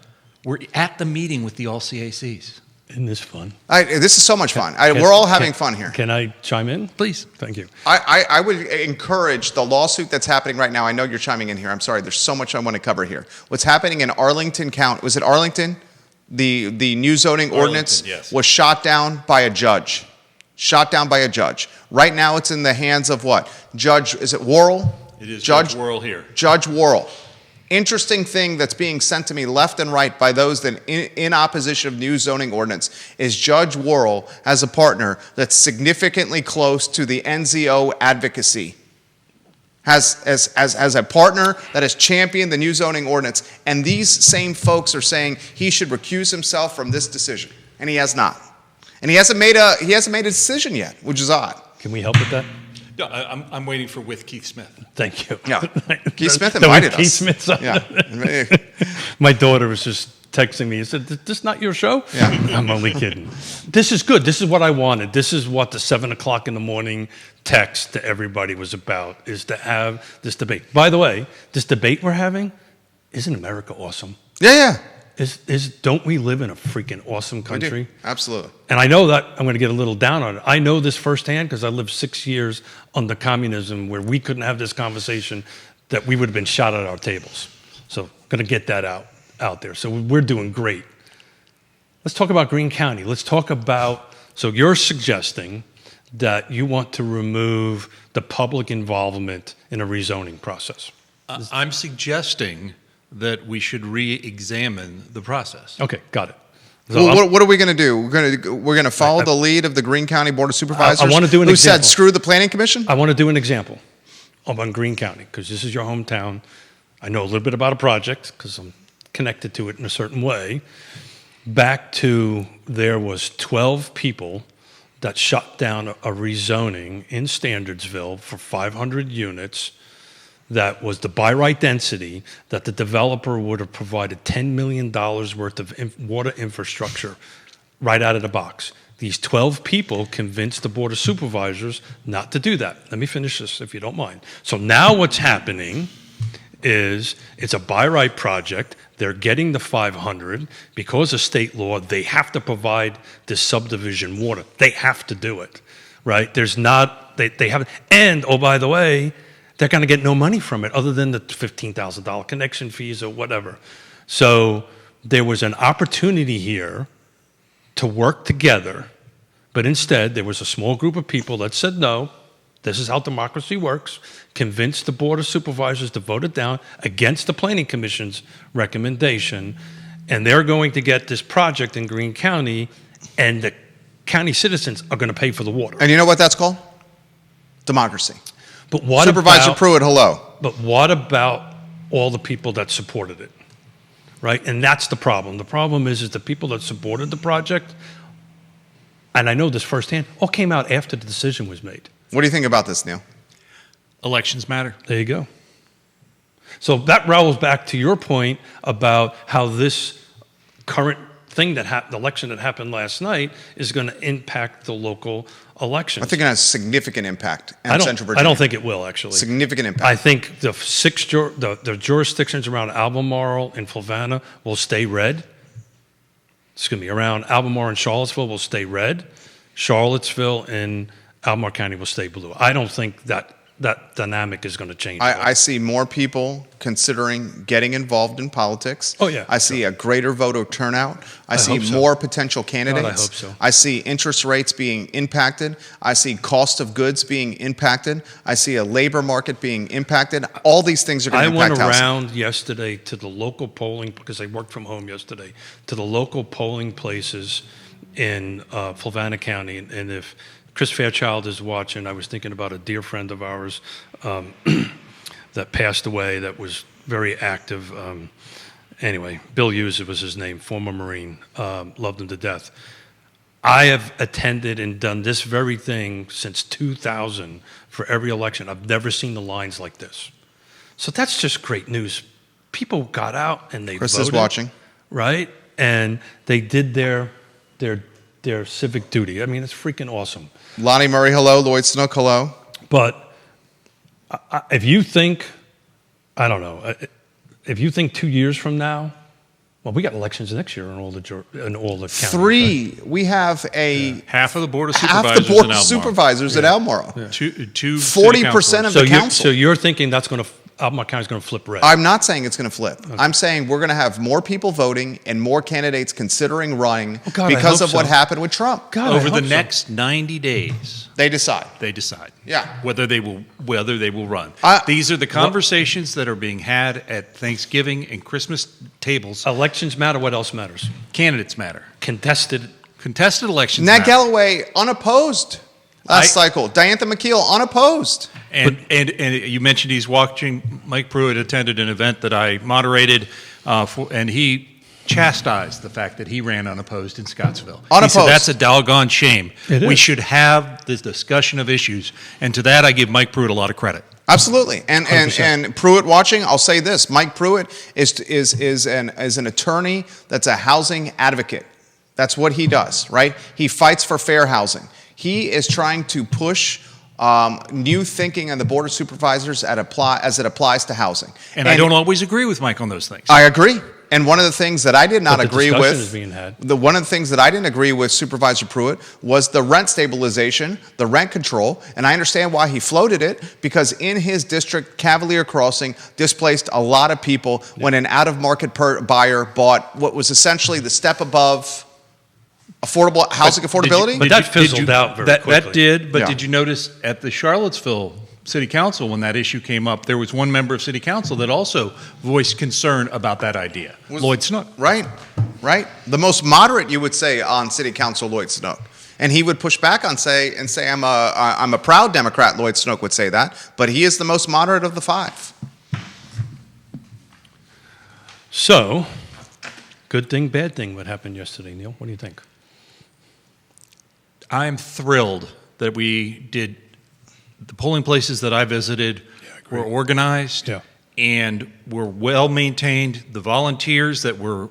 were at the meeting with the all CACs. Isn't this fun? This is so much fun. We're all having fun here. Can I chime in? Please. Thank you. I would encourage the lawsuit that's happening right now. I know you're chiming in here. I'm sorry. There's so much I want to cover here. What's happening in Arlington County? Was it Arlington? The new zoning ordinance was shot down by a judge. Shot down by a judge. Right now it's in the hands of what? Judge, is it Worrell? It is Judge Worrell here. Judge Worrell. Interesting thing that's being sent to me left and right by those that in opposition of new zoning ordinance is Judge Worrell has a partner that's significantly close to the NZO advocacy. as a partner that has championed the new zoning ordinance, and these same folks are saying he should recuse himself from this decision, and he has not. And he hasn't made a decision yet, which is odd. Can we help with that? No, I'm waiting for with Keith Smith. Thank you. Yeah. Keith Smith invited us. Keith Smith. Yeah. My daughter was just texting me and said, "This not your show?" Yeah. I'm only kidding. This is good. This is what I wanted. This is what the 7 o'clock in the morning text to everybody was about, is to have this debate. By the way, this debate we're having, isn't America awesome? Yeah. Don't we live in a freaking awesome We do. country? Absolutely. And I know that I'm going to get a little down on it. I know this firsthand because I lived 6 years under communism where we couldn't have this conversation, that we would have been shot at our tables. So going to get that out there. So we're doing great. Let's talk about Greene County. Let's talk about, so you're suggesting that you want to remove the public involvement in a rezoning process. I'm suggesting that we should re-examine the process. Okay, got it. So Well, what are we going to do? We're going to follow the lead of the Greene County Board of Supervisors, I wanna do an who example. said screw the Planning Commission? I want to do an example on Greene County, because this is your hometown. I know a little bit about a project because I'm connected to it in a certain way. Back to, there was 12 people that shut down a rezoning in Standardsville for 500 units. That was the by right density that the developer would have provided $10 million worth of water infrastructure right out of the box. These 12 people convinced the Board of Supervisors not to do that. Let me finish this, if you don't mind. So now what's happening is it's a by right project. They're getting the 500. Because of state law, they have to provide this subdivision water. They have to do it, right? There's not, they haven't, and oh, by the way, they're going to get no money from it other than the $15,000 connection fees or whatever. So there was an opportunity here to work together, but instead there was a small group of people that said no, this is how democracy works, convinced the Board of Supervisors to vote it down against the Planning Commission's recommendation, and they're going to get this project in Greene County, and the county citizens are going to pay for the water. And you know what that's called? Democracy. But what Supervisor about, Pruitt, hello. But what about all the people that supported it, right? And that's the problem. The problem is the people that supported the project, and I know this firsthand, all came out after the decision was made. What do you think about this, Neil? Elections matter. There you go. So that rolls back to your point about how this current thing the election that happened last night is going to impact the local elections. I think it has significant impact in Central Virginia. I don't think it will, actually. Significant impact. I think the jurisdictions around Albemarle and Flavanna will stay red. It's going to be around Albemarle and Charlottesville will stay red. Charlottesville and Albemarle County will stay blue. I don't think that dynamic is going to change. I see more people considering getting involved in politics. Oh, yeah. I see a greater voter turnout. I see hope so. more potential candidates. God, I hope so. I see interest rates being impacted. I see cost of goods being impacted. I see a labor market being impacted. All these things are going to impact housing. I went around yesterday to the local polling, because I worked from home yesterday, to the local polling places in Flavanna County, and if Chris Fairchild is watching, I was thinking about a dear friend of ours that passed away that was very active. Anyway, Bill Hughes was his name, former Marine, loved him to death. I have attended and done this very thing since 2000 for every election. I've never seen the lines like this. So that's just great news. People got out and they Chris voted. is watching. Right? And they did their civic duty. I mean, it's freaking awesome. Lonnie Murray, hello. Lloyd Snook, hello. But if you think, I don't know, if you think 2 years from now, well, we got elections next year in all the counties. Three. Right? We have Half of the Board of half Supervisors the Board in of Albemarle. Supervisors at Albemarle. Yeah. Two 40% of the council. So you're thinking that's going to, Albemarle County is going to flip red? I'm not saying it's going to flip. Okay. I'm saying we're going to have more people voting and more candidates considering running because of what happened with Trump. God, Over the next 90 days, they decide. Yeah. Whether they will run. These are the conversations that are being had at Thanksgiving and Christmas tables. Elections matter. What else matters? Candidates matter. Contested elections Nat matter. Galloway, unopposed last cycle. Diantha McKeel, unopposed. And you mentioned he's watching. Mike Pruitt attended an event that I moderated, and he chastised the fact that he ran unopposed in Scottsville. Unopposed. He said, that's a doggone shame. It We is. should have this discussion of issues. And to that, I give Mike Pruitt a lot of credit. Absolutely, and 100%. Pruitt watching. I'll say this: Mike Pruitt is an attorney that's a housing advocate. That's what he does, right? He fights for fair housing. He is trying to push new thinking on the Board of Supervisors as it applies to housing. And I don't always agree with Mike on those things. I agree. And one of the things that I did not But the agree discussion with, is being had. one of the things that I didn't agree with Supervisor Pruitt was the rent stabilization, the rent control, and I understand why he floated it, because in his district, Cavalier Crossing displaced a lot of people when an out-of-market buyer bought what was essentially the step above affordable housing affordability. But that fizzled out very quickly. That did, but Yeah. did you notice at the Charlottesville City Council, when that issue came up, there was one member of City Council that also voiced concern about that idea, Lloyd Snook. Right. The most moderate, you would say, on City Council, Lloyd Snook. And he would push back and say, I'm a proud Democrat, Lloyd Snook would say that, but he is the most moderate of the five. So, good thing, bad thing, what happened yesterday, Neil? What do you think? I'm thrilled that we did. The polling places that I visited were organized and were well maintained. The volunteers that were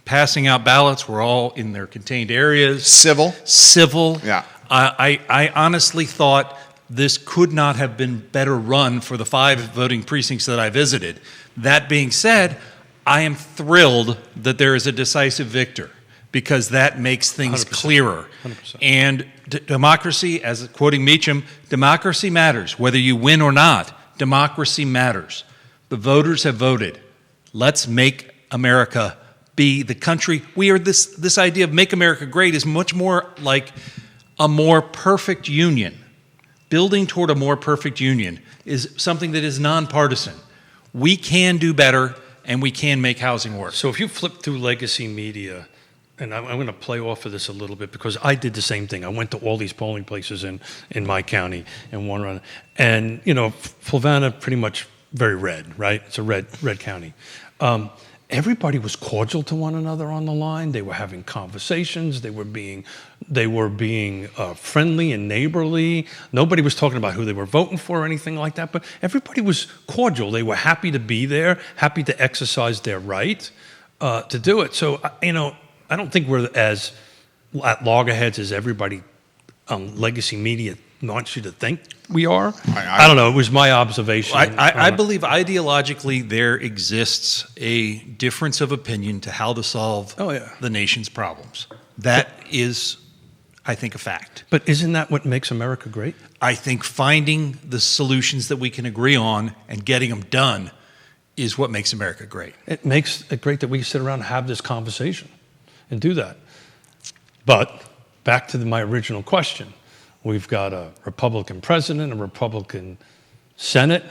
passing out ballots were all in their contained areas. Civil. Yeah. I honestly thought this could not have been better run for the 5 voting precincts that I visited. That being said, I am thrilled that there is a decisive victor, because that makes things 100%. clearer. 100%. And democracy, as quoting Meacham, democracy matters. Whether you win or not, democracy matters. The voters have voted. Let's make America be the country. This idea of make America great is much more like a more perfect union. Building toward a more perfect union is something that is nonpartisan. We can do better, and we can make housing work. So if you flip through legacy media, and I'm going to play off of this a little bit because I did the same thing. I went to all these polling places in my county and one run. And, Fluvanna pretty much very red, right? It's a red county. Everybody was cordial to one another on the line. They were having conversations. They were being friendly and neighborly. Nobody was talking about who they were voting for or anything like that. But everybody was cordial. They were happy to be there, happy to exercise their right to do it. So, I don't think we're as at loggerheads as everybody legacy media wants you to think we are. I don't know. It was my observation. I believe ideologically there exists a difference of opinion to how to solve the nation's problems. That is, I think, a fact. But isn't that what makes America great? I think finding the solutions that we can agree on and getting them done is what makes America great. It makes it great that we sit around and have this conversation and do that. But back to my original question. We've got a Republican president, a Republican Senate.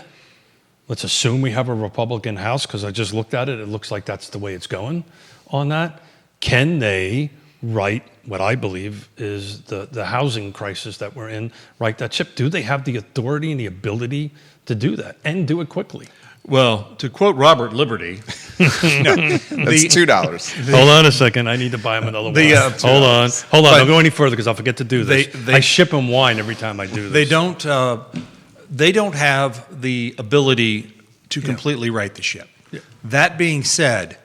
Let's assume we have a Republican House, because I just looked at it. It looks like that's the way it's going on that. Can they right what I believe is the housing crisis that we're in, right that ship? Do they have the authority and the ability to do that and do it quickly? Well, to quote Robert Liberty, That's $2. Hold on a second. I need to buy him another wine. Hold on. Don't go any further because I'll forget to do this. I ship him wine every time I do this. They don't have the ability to completely right the ship. Yeah. That being said,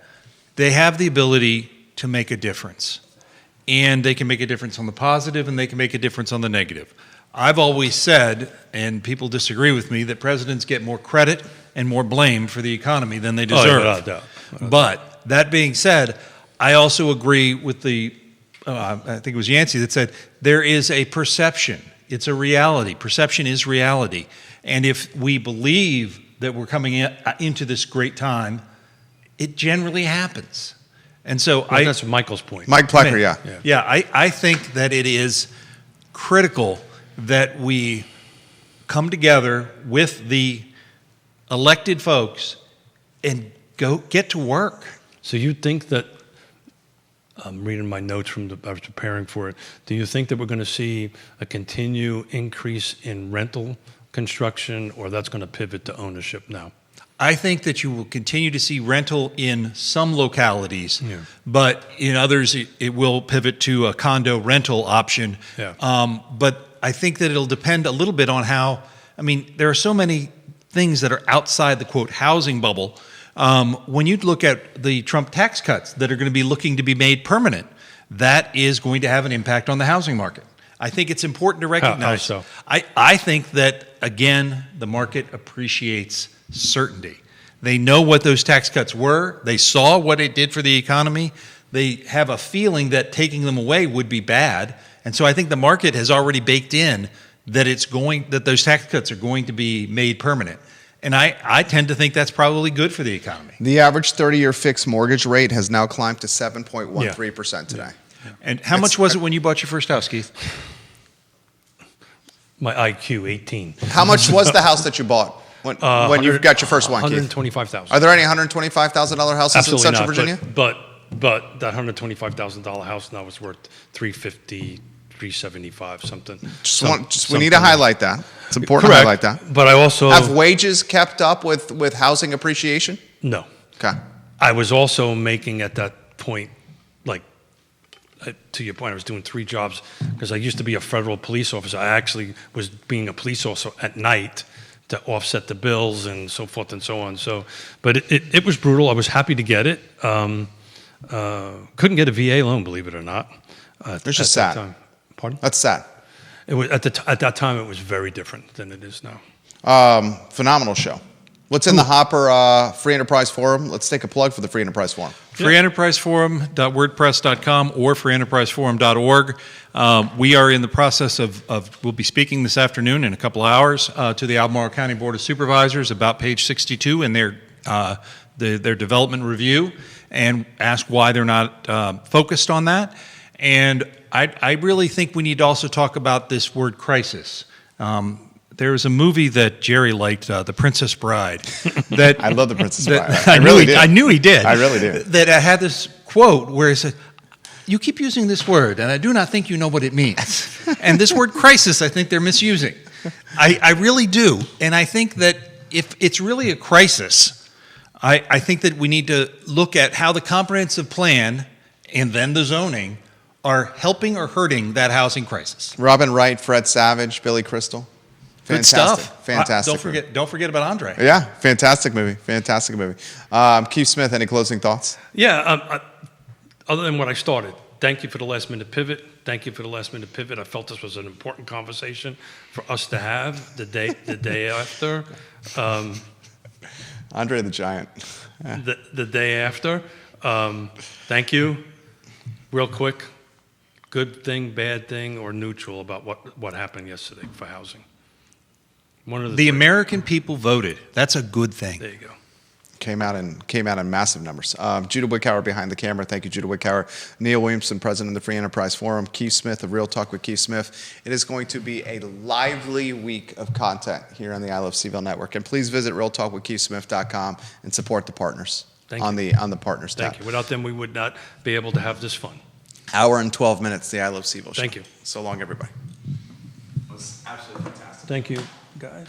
they have the ability to make a difference. And they can make a difference on the positive, and they can make a difference on the negative. I've always said, and people disagree with me, that presidents get more credit and more blame for the economy than they deserve. without doubt. But that being said, I also agree with I think it was Yancey that said, there is a perception. It's a reality. Perception is reality. And if we believe that we're coming into this great time, it generally happens. And so that's Michael's point. Mike Plecker, yeah. Yeah, I think that it is critical that we come together with the elected folks and go get to work. So you think that I'm reading my notes I was preparing for it. Do you think that we're going to see a continued increase in rental construction, or that's going to pivot to ownership now? I think that you will continue to see rental in some localities, Yeah. but in others it will pivot to a condo rental option. Yeah. But I think that it'll depend a little bit on how, there are so many things that are outside the, quote, housing bubble. When you look at the Trump tax cuts that are going to be looking to be made permanent, that is going to have an impact on the housing market. I think it's important to recognize. How so? I think that, again, the market appreciates certainty. They know what those tax cuts were. They saw what it did for the economy. They have a feeling that taking them away would be bad. And so I think the market has already baked in that that those tax cuts are going to be made permanent. And I tend to think that's probably good for the economy. The average 30-year fixed mortgage rate has now climbed to 7.13% today. And how much was it when you bought your first house, Keith? My IQ, 18. How much was the house that you bought when you got your first one, Keith? $125,000. Are there any $125,000 houses Absolutely in Central not, Virginia? But that $125,000 house now is worth $350,000, $375,000, something. We need to highlight that. It's important to highlight that. But I also Have wages kept up with housing appreciation? No. Okay. I was also making at that point, to your point, I was doing 3 jobs because I used to be a federal police officer. I actually was being a police officer at night to offset the bills and so forth and so on. So, but it was brutal. I was happy to get it. Couldn't get a VA loan, believe it or not. It's just sad. Time. Pardon? That's sad. It was at that time. It was very different than it is now. Phenomenal show. What's in the hopper? Free Enterprise Forum. Let's take a plug for the Free Enterprise Forum. freeenterpriseforum.wordpress.com or freeenterpriseforum.org. We are in the process of we'll be speaking this afternoon in a couple of hours to the Albemarle County Board of Supervisors about page 62 in their development review and ask why they're not focused on that. And I really think we need to also talk about this word crisis. There was a movie that Jerry liked, The Princess Bride. That I love The Princess Bride. I knew he did. I really do. That I had this quote where he said, "You keep using this word, and I do not think you know what it means." And this word crisis, I think they're misusing. I really do. And I think that if it's really a crisis, I think that we need to look at how the comprehensive plan and then the zoning are helping or hurting that housing crisis. Robin Wright, Fred Savage, Billy Crystal. Good Fantastic. stuff. Fantastic. Don't forget about Andre. Yeah, fantastic movie. Fantastic movie. Keith Smith, any closing thoughts? Yeah. Other than what I started, thank you for the last minute pivot. Thank you for the last minute pivot. I felt this was an important conversation for us to have the day after. Andre the Giant. The day after. Thank you. Real quick. Good thing, bad thing, or neutral about what happened yesterday for housing? One of the three. American people voted. That's a good thing. There you go. Came out in massive numbers. Judah Wickower behind the camera. Thank you, Judah Wickower. Neil Williamson, president of the Free Enterprise Forum. Keith Smith of Real Talk with Keith Smith. It is going to be a lively week of content here on the I Love CVille Network. And please visit realtalkwithkeithsmith.com and support the partners on the partners tab. Thank you. Without them, we would not be able to have this fun. Hour and 12 minutes, the I Love CVille show. Thank you. So long, everybody. It was absolutely fantastic. Thank you, guys.